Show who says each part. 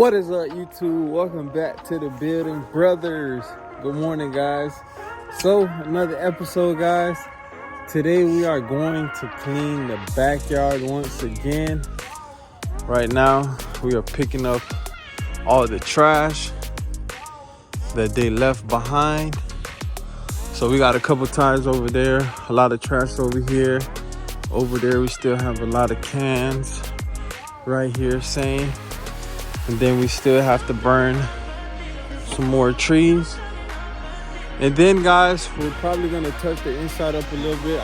Speaker 1: What is up, YouTube? Welcome back to the Building Brothers. Good morning, guys. So, another episode, guys. Today we are going to clean the backyard once again. Right now, we are picking up all the trash that they left behind. So we got a couple tires over there, a lot of trash over here. Over there, we still have a lot of cans right here, same. And then we still have to burn some more trees. And then, guys, we're probably gonna touch the inside up a little bit. I